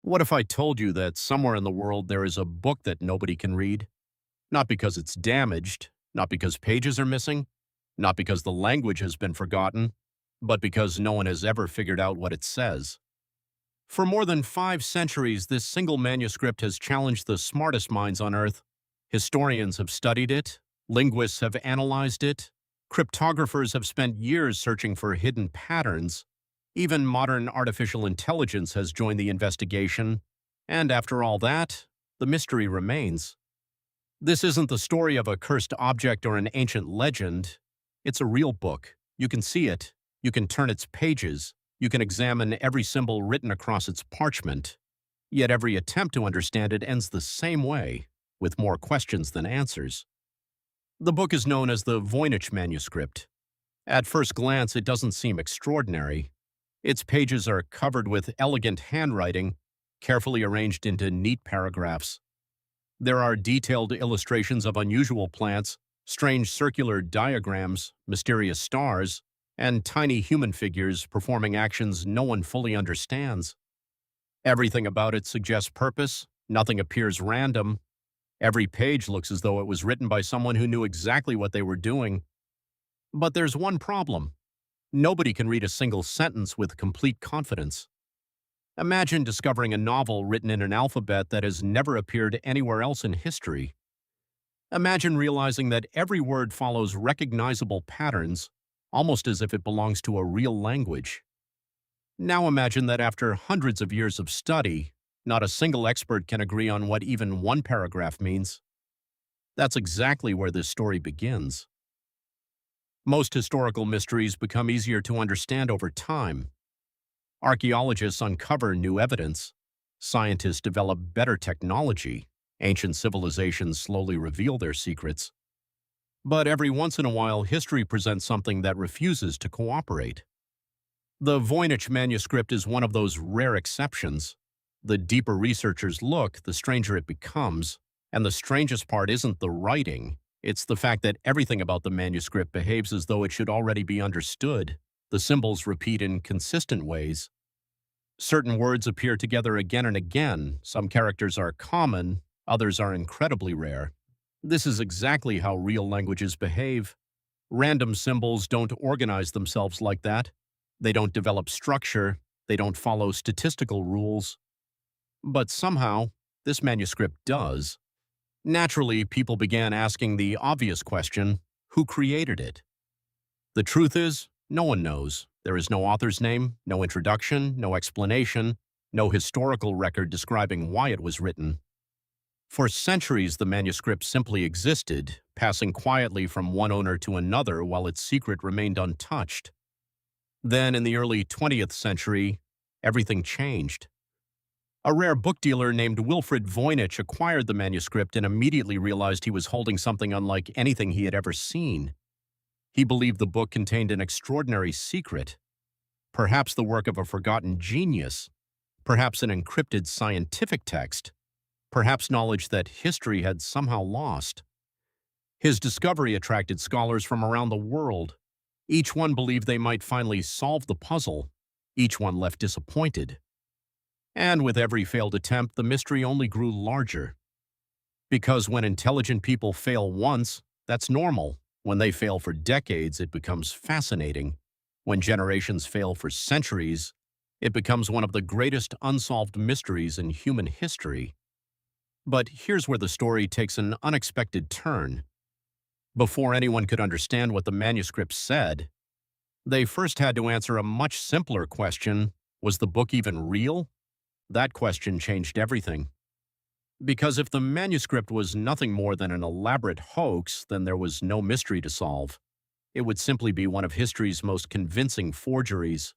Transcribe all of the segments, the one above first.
What if I told you that somewhere in the world there is a book that nobody can read? Not because it's damaged, not because pages are missing, not because the language has been forgotten, but because no one has ever figured out what it says. For more than 5 centuries, this single manuscript has challenged the smartest minds on Earth. Historians have studied it, linguists have analyzed it, cryptographers have spent years searching for hidden patterns, even modern artificial intelligence has joined the investigation, and after all that, the mystery remains. This isn't the story of a cursed object or an ancient legend. It's a real book. You can see it. You can turn its pages. You can examine every symbol written across its parchment. Yet every attempt to understand it ends the same way, with more questions than answers. The book is known as the Voynich Manuscript. At first glance, it doesn't seem extraordinary. Its pages are covered with elegant handwriting, carefully arranged into neat paragraphs. There are detailed illustrations of unusual plants, strange circular diagrams, mysterious stars, and tiny human figures performing actions no one fully understands. Everything about it suggests purpose, nothing appears random. Every page looks as though it was written by someone who knew exactly what they were doing. But there's one problem. Nobody can read a single sentence with complete confidence. Imagine discovering a novel written in an alphabet that has never appeared anywhere else in history. Imagine realizing that every word follows recognizable patterns, almost as if it belongs to a real language. Now imagine that after hundreds of years of study, not a single expert can agree on what even one paragraph means. That's exactly where this story begins. Most historical mysteries become easier to understand over time. Archaeologists uncover new evidence. Scientists develop better technology. Ancient civilizations slowly reveal their secrets. But every once in a while, history presents something that refuses to cooperate. The Voynich Manuscript is one of those rare exceptions. The deeper researchers look, the stranger it becomes. And the strangest part isn't the writing. It's the fact that everything about the manuscript behaves as though it should already be understood. The symbols repeat in consistent ways. Certain words appear together again and again. Some characters are common, others are incredibly rare. This is exactly how real languages behave. Random symbols don't organize themselves like that. They don't develop structure. They don't follow statistical rules. But somehow, this manuscript does. Naturally, people began asking the obvious question, who created it? The truth is, no one knows. There is no author's name, no introduction, no explanation, no historical record describing why it was written. For centuries, the manuscript simply existed, passing quietly from one owner to another while its secret remained untouched. Then, in the early 20th century, everything changed. A rare book dealer named Wilfred Voynich acquired the manuscript and immediately realized he was holding something unlike anything he had ever seen. He believed the book contained an extraordinary secret, perhaps the work of a forgotten genius, perhaps an encrypted scientific text, perhaps knowledge that history had somehow lost. His discovery attracted scholars from around the world. Each one believed they might finally solve the puzzle. Each one left disappointed. And with every failed attempt, the mystery only grew larger. Because when intelligent people fail once, that's normal. When they fail for decades, it becomes fascinating. When generations fail for centuries, it becomes one of the greatest unsolved mysteries in human history. But here's where the story takes an unexpected turn. Before anyone could understand what the manuscript said, they first had to answer a much simpler question: was the book even real? That question changed everything. Because if the manuscript was nothing more than an elaborate hoax, then there was no mystery to solve. It would simply be one of history's most convincing forgeries.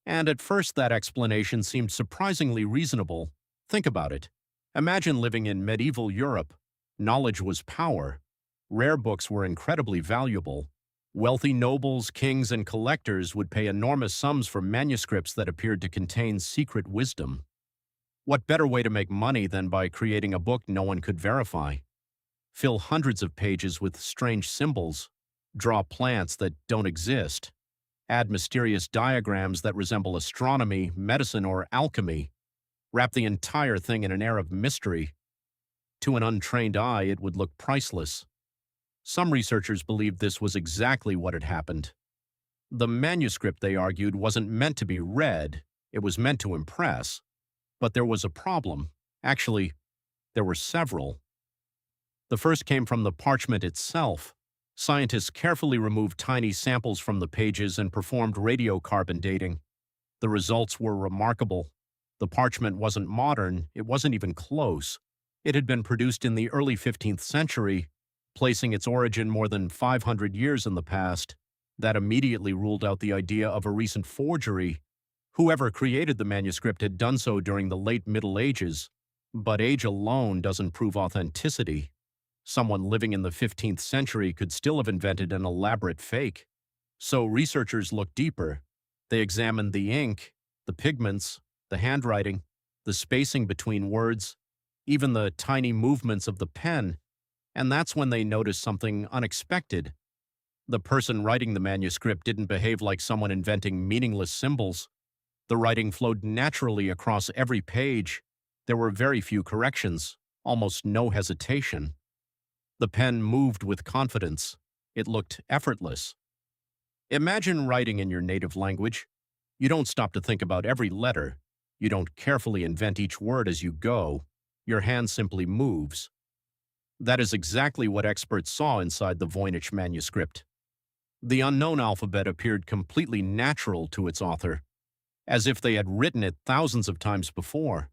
And at first that explanation seemed surprisingly reasonable. Think about it. Imagine living in medieval Europe. Knowledge was power. Rare books were incredibly valuable. Wealthy nobles, kings, and collectors would pay enormous sums for manuscripts that appeared to contain secret wisdom. What better way to make money than by creating a book no one could verify? Fill hundreds of pages with strange symbols, draw plants that don't exist, add mysterious diagrams that resemble astronomy, medicine, or alchemy. Wrap the entire thing in an air of mystery. To an untrained eye, it would look priceless. Some researchers believed this was exactly what had happened. The manuscript, they argued, wasn't meant to be read, it was meant to impress. But there was a problem. Actually, there were several. The first came from the parchment itself. Scientists carefully removed tiny samples from the pages and performed radiocarbon dating. The results were remarkable. The parchment wasn't modern, it wasn't even close. It had been produced in the early 15th century, placing its origin more than 500 years in the past. That immediately ruled out the idea of a recent forgery. Whoever created the manuscript had done so during the late Middle Ages, but age alone doesn't prove authenticity. Someone living in the 15th century could still have invented an elaborate fake. So researchers looked deeper. They examined the ink, the pigments, the handwriting, the spacing between words, even the tiny movements of the pen, and that's when they noticed something unexpected. The person writing the manuscript didn't behave like someone inventing meaningless symbols. The writing flowed naturally across every page. There were very few corrections, almost no hesitation. The pen moved with confidence. It looked effortless. Imagine writing in your native language. You don't stop to think about every letter. You don't carefully invent each word as you go. Your hand simply moves. That is exactly what experts saw inside the Voynich Manuscript. The unknown alphabet appeared completely natural to its author, as if they had written it thousands of times before.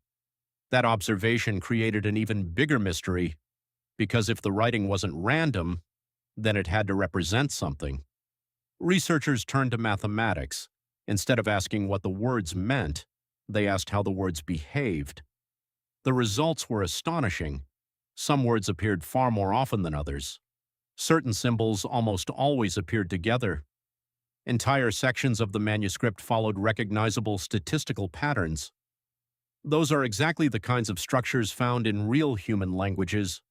That observation created an even bigger mystery, because if the writing wasn't random, then it had to represent something. Researchers turned to mathematics. Instead of asking what the words meant, they asked how the words behaved. The results were astonishing. Some words appeared far more often than others. Certain symbols almost always appeared together. Entire sections of the manuscript followed recognizable statistical patterns. Those are exactly the kinds of structures found in real human languages.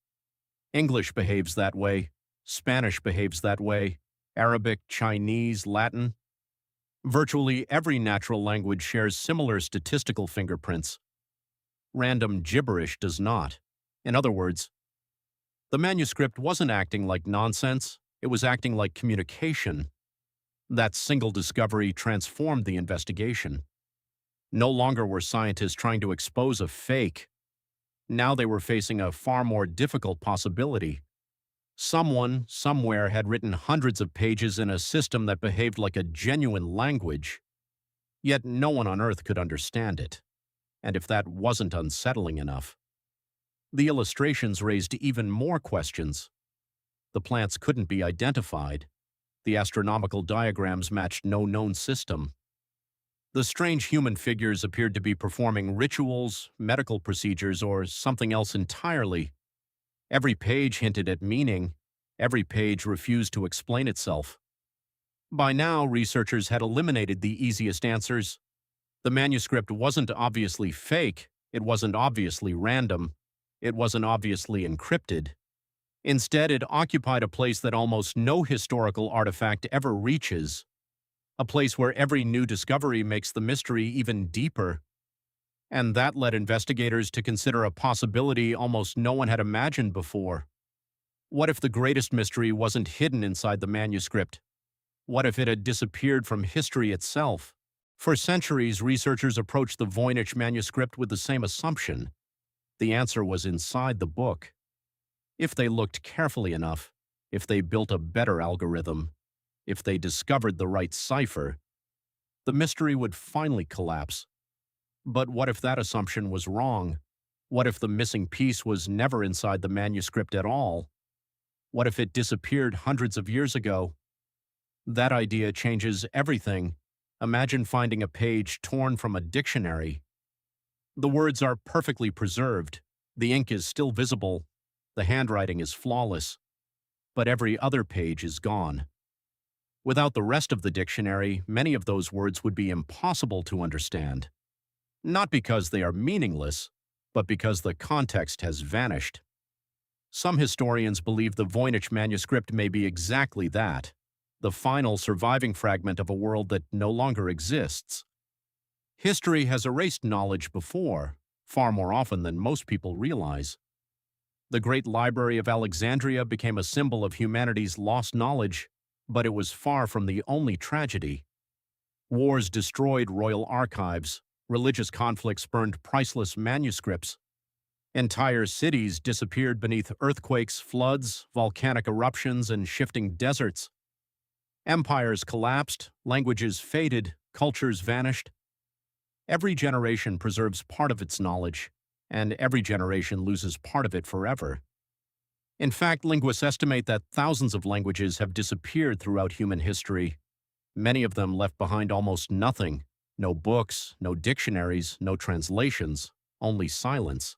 English behaves that way. Spanish behaves that way. Arabic, Chinese, Latin. Virtually every natural language shares similar statistical fingerprints. Random gibberish does not. In other words, the manuscript wasn't acting like nonsense, it was acting like communication. That single discovery transformed the investigation. No longer were scientists trying to expose a fake. Now they were facing a far more difficult possibility. Someone, somewhere, had written hundreds of pages in a system that behaved like a genuine language. Yet no one on Earth could understand it. And if that wasn't unsettling enough, the illustrations raised even more questions. The plants couldn't be identified. The astronomical diagrams matched no known system. The strange human figures appeared to be performing rituals, medical procedures, or something else entirely. Every page hinted at meaning. Every page refused to explain itself. By now, researchers had eliminated the easiest answers. The manuscript wasn't obviously fake. It wasn't obviously random. It wasn't obviously encrypted. Instead, it occupied a place that almost no historical artifact ever reaches. A place where every new discovery makes the mystery even deeper. And that led investigators to consider a possibility almost no one had imagined before. What if the greatest mystery wasn't hidden inside the manuscript? What if it had disappeared from history itself? For centuries, researchers approached the Voynich Manuscript with the same assumption. The answer was inside the book. If they looked carefully enough, if they built a better algorithm, if they discovered the right cipher, the mystery would finally collapse. But what if that assumption was wrong? What if the missing piece was never inside the manuscript at all? What if it disappeared hundreds of years ago? That idea changes everything. Imagine finding a page torn from a dictionary. The words are perfectly preserved. The ink is still visible. The handwriting is flawless. But every other page is gone. Without the rest of the dictionary, many of those words would be impossible to understand. Not because they are meaningless, but because the context has vanished. Some historians believe the Voynich Manuscript may be exactly that, the final surviving fragment of a world that no longer exists. History has erased knowledge before, far more often than most people realize. The Great Library of Alexandria became a symbol of humanity's lost knowledge, but it was far from the only tragedy. Wars destroyed royal archives, religious conflicts burned priceless manuscripts, entire cities disappeared beneath earthquakes, floods, volcanic eruptions, and shifting deserts. Empires collapsed, languages faded, cultures vanished. Every generation preserves part of its knowledge, and every generation loses part of it forever. In fact, linguists estimate that thousands of languages have disappeared throughout human history. Many of them left behind almost nothing: no books, no dictionaries, no translations, only silence.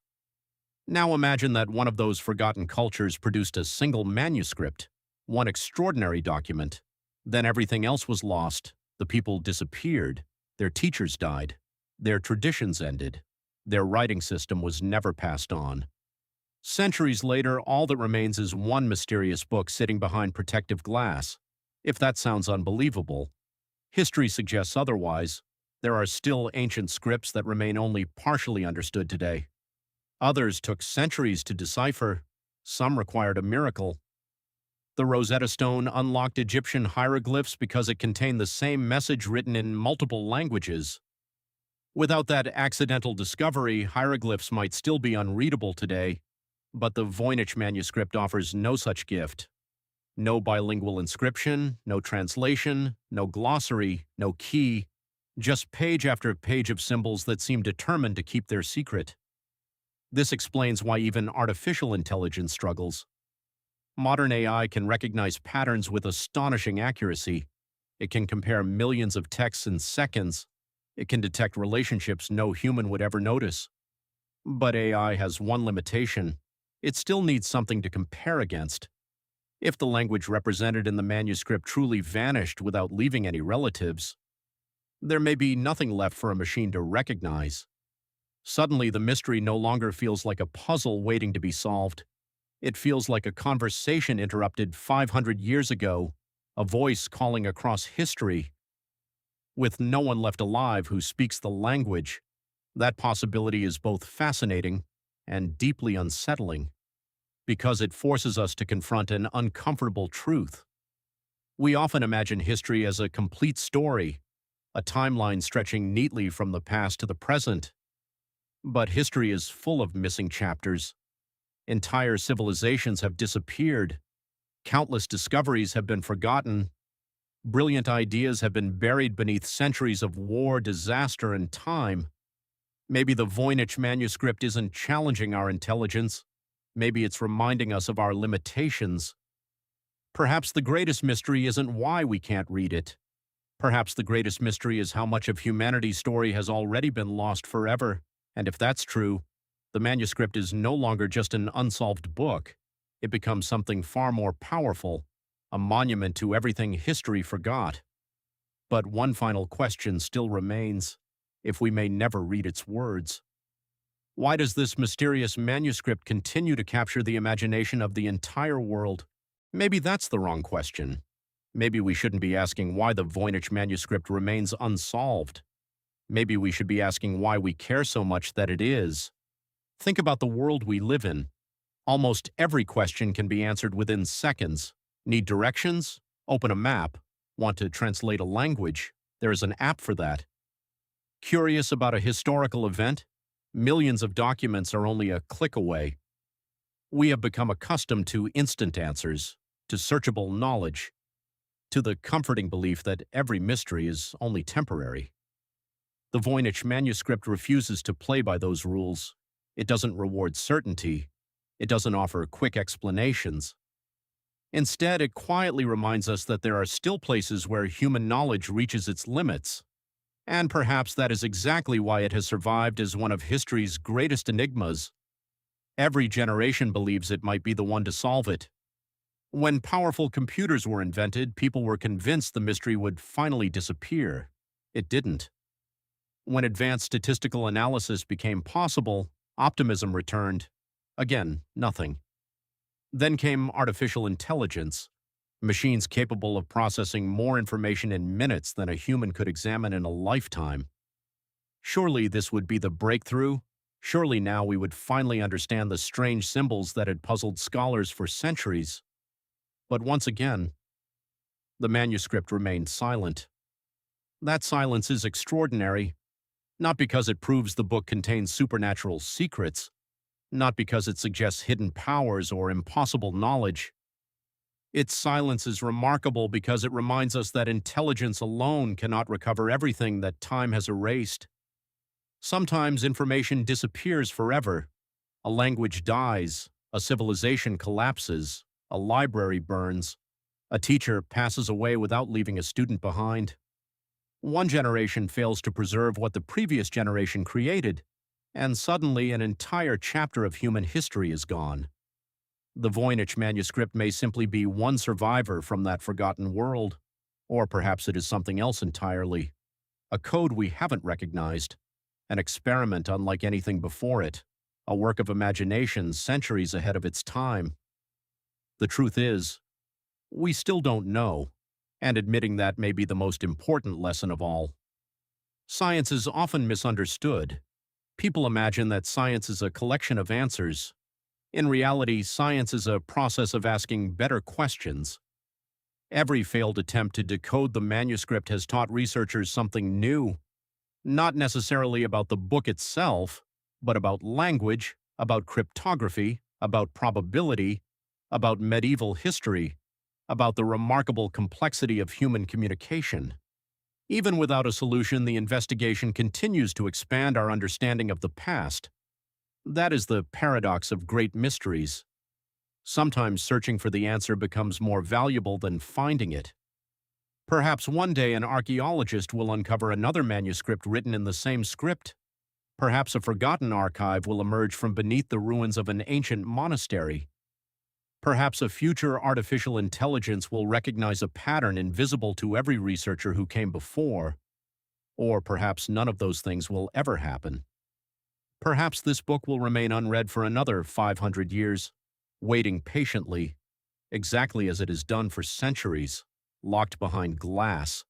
Now imagine that one of those forgotten cultures produced a single manuscript, one extraordinary document. Then everything else was lost, the people disappeared, their teachers died, their traditions ended, their writing system was never passed on. Centuries later, all that remains is one mysterious book sitting behind protective glass. If that sounds unbelievable, history suggests otherwise. There are still ancient scripts that remain only partially understood today. Others took centuries to decipher. Some required a miracle. The Rosetta Stone unlocked Egyptian hieroglyphs because it contained the same message written in multiple languages. Without that accidental discovery, hieroglyphs might still be unreadable today, but the Voynich Manuscript offers no such gift. No bilingual inscription, no translation, no glossary, no key, just page after page of symbols that seem determined to keep their secret. This explains why even artificial intelligence struggles. Modern AI can recognize patterns with astonishing accuracy. It can compare millions of texts in seconds. It can detect relationships no human would ever notice. But AI has one limitation: it still needs something to compare against. If the language represented in the manuscript truly vanished without leaving any relatives, there may be nothing left for a machine to recognize. Suddenly, the mystery no longer feels like a puzzle waiting to be solved. It feels like a conversation interrupted 500 years ago, a voice calling across history. With no one left alive who speaks the language, that possibility is both fascinating and deeply unsettling, because it forces us to confront an uncomfortable truth. We often imagine history as a complete story, a timeline stretching neatly from the past to the present. But history is full of missing chapters. Entire civilizations have disappeared. Countless discoveries have been forgotten. Brilliant ideas have been buried beneath centuries of war, disaster, and time. Maybe the Voynich Manuscript isn't challenging our intelligence. Maybe it's reminding us of our limitations. Perhaps the greatest mystery isn't why we can't read it. Perhaps the greatest mystery is how much of humanity's story has already been lost forever. And if that's true, the manuscript is no longer just an unsolved book. It becomes something far more powerful, a monument to everything history forgot. But one final question still remains: if we may never read its words, why does this mysterious manuscript continue to capture the imagination of the entire world? Maybe that's the wrong question. Maybe we shouldn't be asking why the Voynich Manuscript remains unsolved. Maybe we should be asking why we care so much that it is. Think about the world we live in. Almost every question can be answered within seconds. Need directions? Open a map. Want to translate a language? There is an app for that. Curious about a historical event? Millions of documents are only a click away. We have become accustomed to instant answers, to searchable knowledge, to the comforting belief that every mystery is only temporary. The Voynich Manuscript refuses to play by those rules. It doesn't reward certainty. It doesn't offer quick explanations. Instead, it quietly reminds us that there are still places where human knowledge reaches its limits. And perhaps that is exactly why it has survived as one of history's greatest enigmas. Every generation believes it might be the one to solve it. When powerful computers were invented, people were convinced the mystery would finally disappear. It didn't. When advanced statistical analysis became possible, optimism returned. Again, nothing. Then came artificial intelligence, machines capable of processing more information in minutes than a human could examine in a lifetime. Surely this would be the breakthrough, Surely now we would finally understand the strange symbols that had puzzled scholars for centuries. But once again, the manuscript remained silent. That silence is extraordinary, not because it proves the book contains supernatural secrets, not because it suggests hidden powers or impossible knowledge. Its silence is remarkable because it reminds us that intelligence alone cannot recover everything that time has erased. Sometimes information disappears forever. A language dies, a civilization collapses, a library burns, a teacher passes away without leaving a student behind. One generation fails to preserve what the previous generation created, and suddenly an entire chapter of human history is gone. The Voynich Manuscript may simply be one survivor from that forgotten world, or perhaps it is something else entirely. A code we haven't recognized, an experiment unlike anything before it, a work of imagination centuries ahead of its time. The truth is, we still don't know, and admitting that may be the most important lesson of all. Science is often misunderstood. People imagine that science is a collection of answers. In reality, science is a process of asking better questions. Every failed attempt to decode the manuscript has taught researchers something new, not necessarily about the book itself, but about language, about cryptography, about probability, about medieval history, about the remarkable complexity of human communication. Even without a solution, the investigation continues to expand our understanding of the past. That is the paradox of great mysteries. Sometimes searching for the answer becomes more valuable than finding it. Perhaps one day an archaeologist will uncover another manuscript written in the same script. Perhaps a forgotten archive will emerge from beneath the ruins of an ancient monastery. Perhaps a future artificial intelligence will recognize a pattern invisible to every researcher who came before. Or perhaps none of those things will ever happen. Perhaps this book will remain unread for another 500 years, waiting patiently, exactly as it has done for centuries, locked behind glass,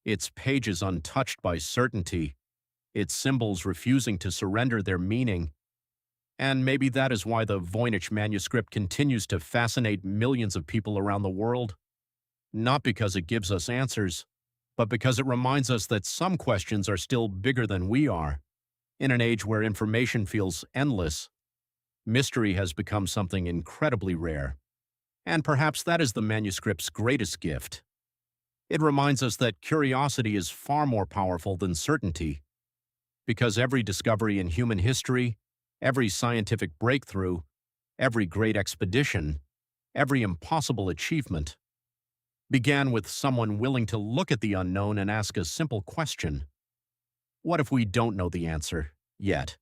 its pages untouched by certainty, its symbols refusing to surrender their meaning. And maybe that is why the Voynich Manuscript continues to fascinate millions of people around the world. Not because it gives us answers, but because it reminds us that some questions are still bigger than we are. In an age where information feels endless, mystery has become something incredibly rare. And perhaps that is the manuscript's greatest gift. It reminds us that curiosity is far more powerful than certainty, because every discovery in human history, every scientific breakthrough, every great expedition, every impossible achievement, began with someone willing to look at the unknown and ask a simple question. What if we don't know the answer yet?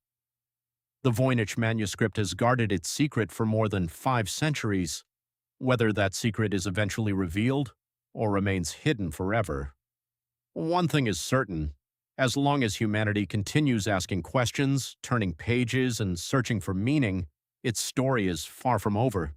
The Voynich Manuscript has guarded its secret for more than 5 centuries. Whether that secret is eventually revealed or remains hidden forever. One thing is certain: as long as humanity continues asking questions, turning pages, and searching for meaning, its story is far from over.